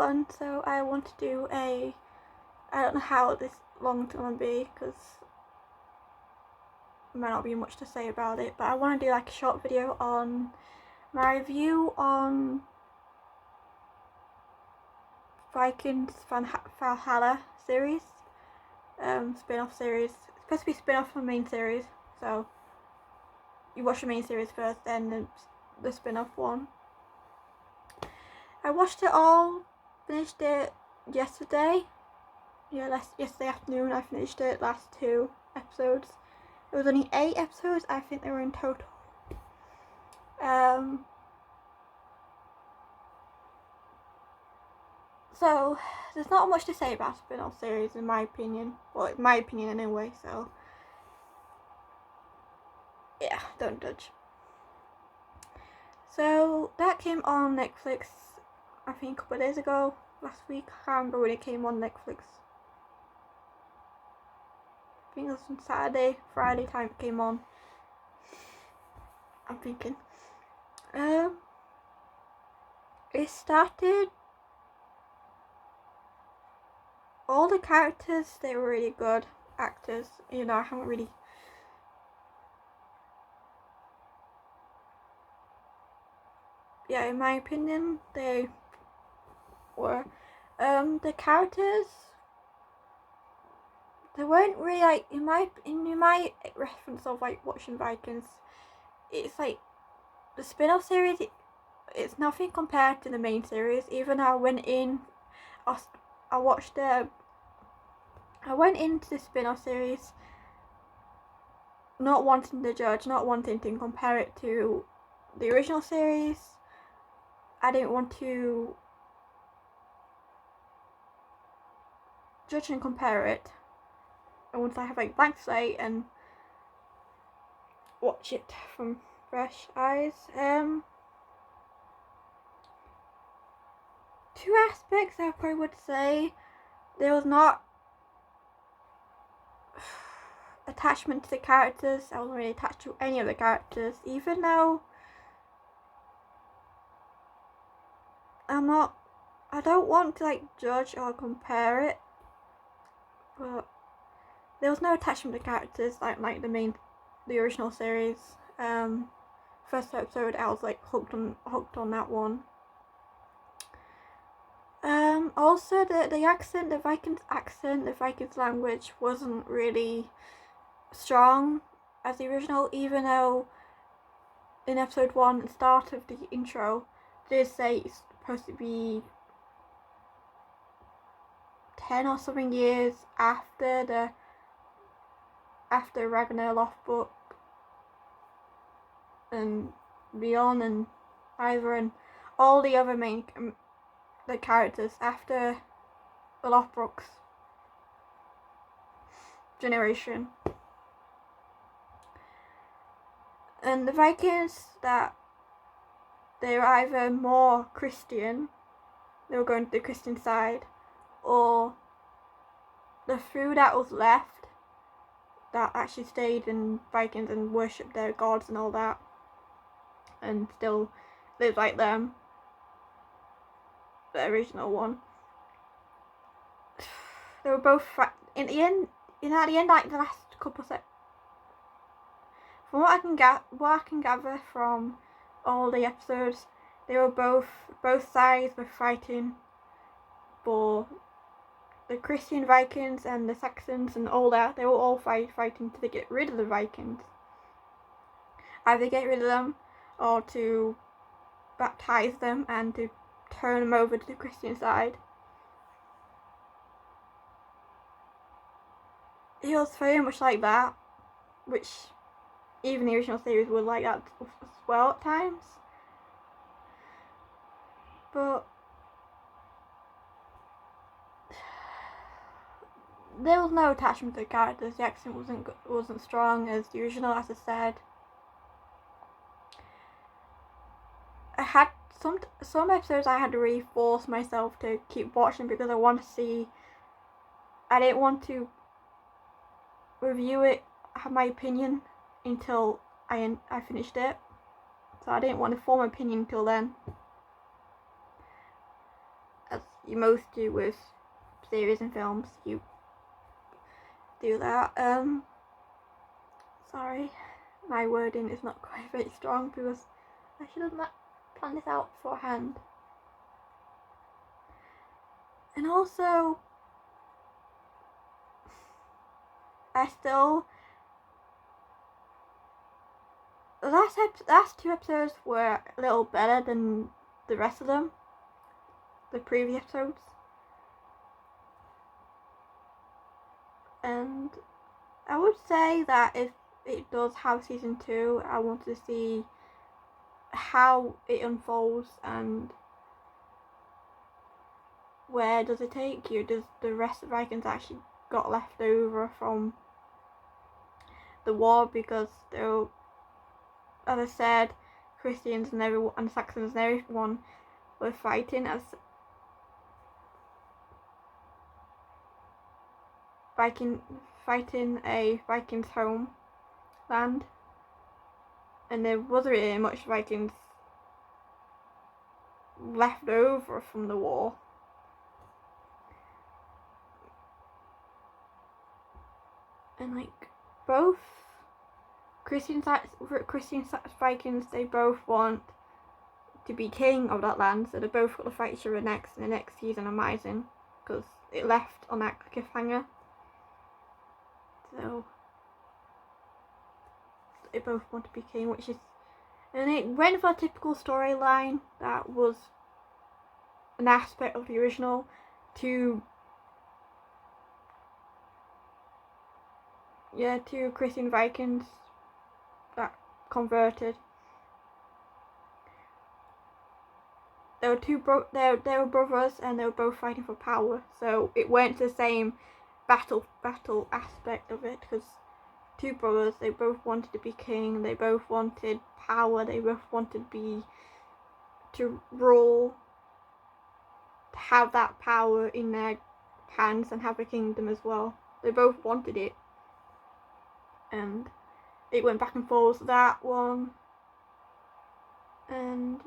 everyone. So I want to do I don't know how this long it's gonna be because there might not be much to say about it, but I want to do like a short video on my review on Vikings Valhalla series, spin-off series. It's supposed to be spin-off from the main series, so you watch the main series first, then the spin-off one. I watched it all, finished it yesterday. Yeah, yesterday afternoon I finished it, last 2 episodes. It was only 8 episodes, I think there were in total. So there's not much to say about spin-off series in my opinion. Well, in my opinion anyway, so yeah, don't judge. So that came on Netflix, I think a couple of days ago, last week. I can't remember when it came on Netflix. I think it was on Saturday, Friday time it came on. I'm thinking. It started. All the characters, they were really good actors. You know, I haven't really. Yeah, in my opinion, they were. The characters, they weren't really like in my reference of like watching Vikings. It's like the spin-off series. It's nothing compared to the main series. Even though I went into the spin-off series not wanting to judge, not wanting to compare it to the original series. I didn't want to judge and compare it. I wanted to have like blank slate and watch it from fresh eyes. 2 aspects I probably would say. There was not attachment to the characters. I wasn't really attached to any of the characters, even though I don't want to like judge or compare it, but there was no attachment to characters like the original series. First episode I was like hooked on that one. Also the accent, the Vikings accent, the Vikings language wasn't really strong as the original, even though in episode 1, at the start of the intro, they say it's supposed to be 10 or something years after Ragnar Lothbrok and Bjorn and Ivar and all the other main the characters after the Lothbrok's generation. And the Vikings, that they're either more Christian, they were going to the Christian side, or the few that was left that actually stayed in Vikings and worshipped their gods and all that, and still live like them, the original one. They were both at the end, like the last couple sets. From what I can gather from all the episodes, they were both sides were fighting for the Christian Vikings and the Saxons and all that. They were all fighting to get rid of the Vikings. Either get rid of them or to baptize them and to turn them over to the Christian side. It was very much like that, which even the original series was like that as well at times. But there was no attachment to the characters. The accent wasn't strong as the original, as I said. I had some episodes I had to really force myself to keep watching because I want to see. I didn't want to review it, have my opinion until I finished it. So I didn't want to form an opinion until then. you most do with series and films. You do that. Sorry, my wording is not quite very strong because I should have planned this out beforehand. And also, the last two episodes were a little better than the rest of them, the previous episodes. And I would say that if it does have season 2, I want to see how it unfolds and where does it take you. Does the rest of the Vikings actually got left over from the war? Because though, as I said, Christians and Saxons and everyone were fighting a Vikings homeland, and there wasn't really much Vikings left over from the war. And like both Christian Vikings, they both want to be king of that land, so they both got to fight each other next in the next season of Amazing, because it left on that cliffhanger. So they both want to be king, and it went for a typical storyline that was an aspect of the original to Christian Vikings that converted. They were brothers, and they were both fighting for power. So it went to the same battle aspect of it, because two brothers, they both wanted to be king. They both wanted power. They both wanted to rule, to have that power in their hands and have a kingdom as well. They both wanted it, and it went back and forth that one, and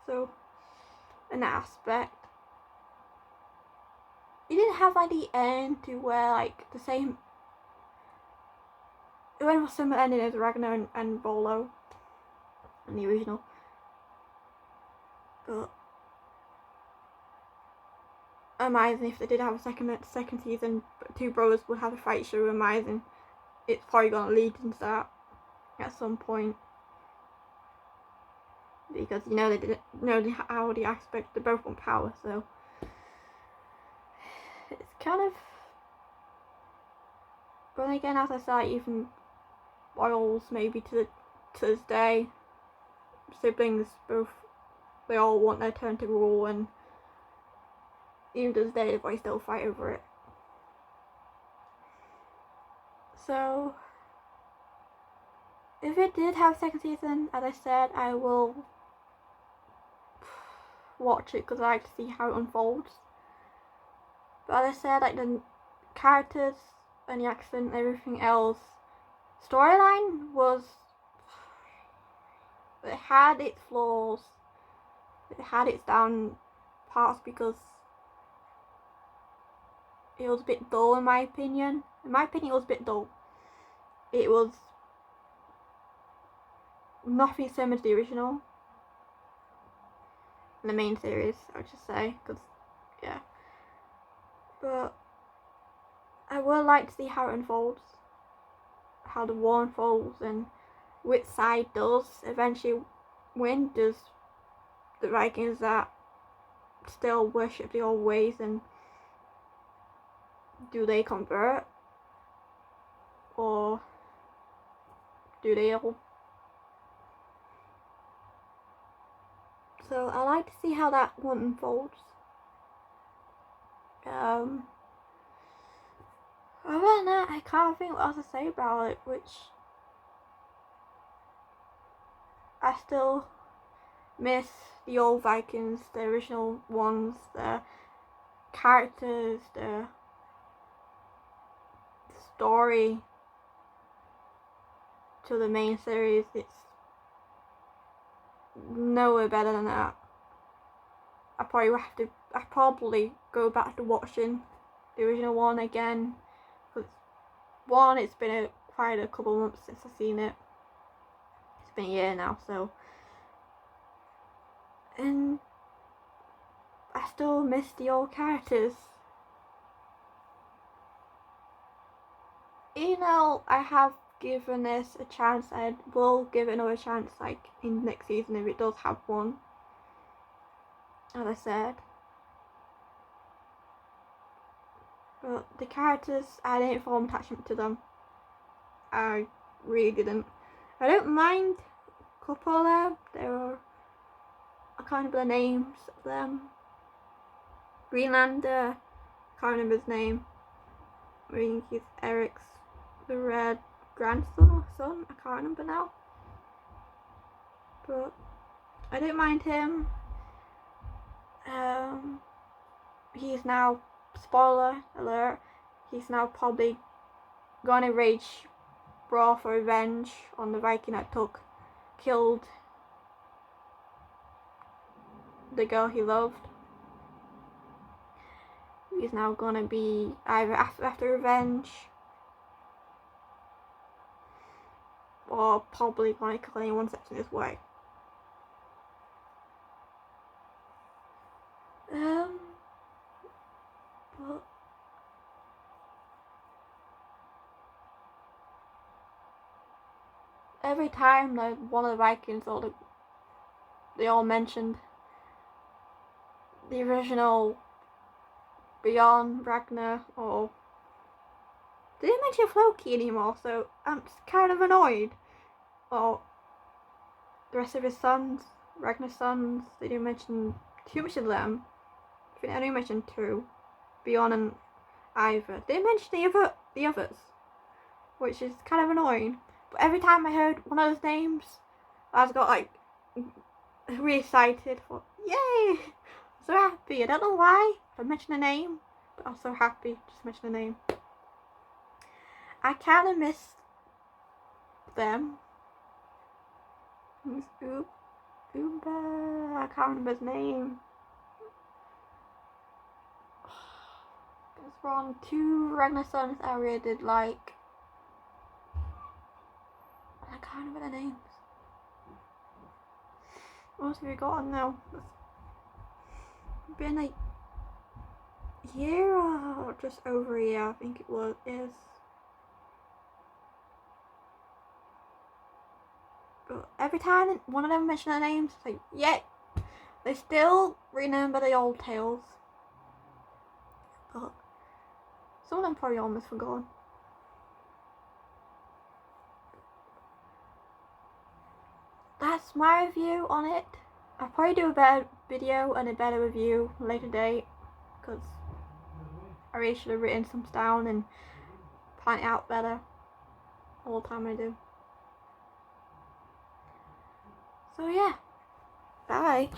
so in that aspect, it didn't have like the end to where like the same. It went for similar ending as Ragnar and Volo in the original, but Amazing, if they did have a second season, two brothers would have a fight show. Amazing, it's probably gonna lead into that at some point, because they didn't know how the aspect, they both want power, so it's kind of. But then again, as I said, even royals maybe to this day, siblings both, they all want their turn to rule, and even to this day they still fight over it. So if it did have a second season, as I said, I will watch it because I like to see how it unfolds. But as I said, like the characters and the accent and everything else, storyline was, it had its flaws, it had its down parts, because it was a bit dull in my opinion. In my opinion, it was a bit dull. It was nothing similar to the original, the main series, I would just say, because yeah. But I would like to see how it unfolds, how the war unfolds, and which side does eventually win. Does the Vikings that still worship the old ways, and do they convert, or do they all? So I like to see how that one unfolds. Other than that, I can't think what else to say about it, which I still miss the old Vikings, the original ones, the characters, the story to the main series. nowhere better than that. I probably go back to watching the original one again, because one, it's been quite a couple of months since I've seen it. It's been a year now, so, and I still miss the old characters. You know, I have given this a chance. I will give it another chance, like in next season if it does have one. As I said, but the characters, I didn't form attachment to them. I really didn't. I don't mind a couple of them. I can't remember the names of them. Greenlander, can't remember his name. I think he's Eric's the red grandson or son. I can't remember now. But I don't mind him. He's now, spoiler alert, he's now probably gonna rage brawl for revenge on the Viking that killed the girl he loved. He's now gonna be either after revenge or probably gonna kill anyone that steps in his way. But every time one of the Vikings or they all mentioned the original Beyond Ragnar, or they didn't mention Floki anymore, so I'm kind of annoyed. Or the rest of his sons, Ragnar's sons, they didn't mention too much of them. I think they only mentioned two, Bjorn and Ivor. They didn't mention the others, which is kind of annoying. But every time I heard one of those names, I got like really excited. For yay! So happy. I don't know why. I mentioned a name, but I was so happy just mention a name. I kind of miss them. Uber. I can't remember his name. It's wrong. Two Ragnar sons I really did like. I can't remember their names. What have we got on now? It's been a year or just over a year, I think is. But every time one of them mention their names, it's like, yeah, they still remember the old tales. But some of them probably almost forgotten. That's my review on it. I'll probably do a better video and a better review later date, because I really should have written some down and planned it out better all the time I do. So yeah, bye.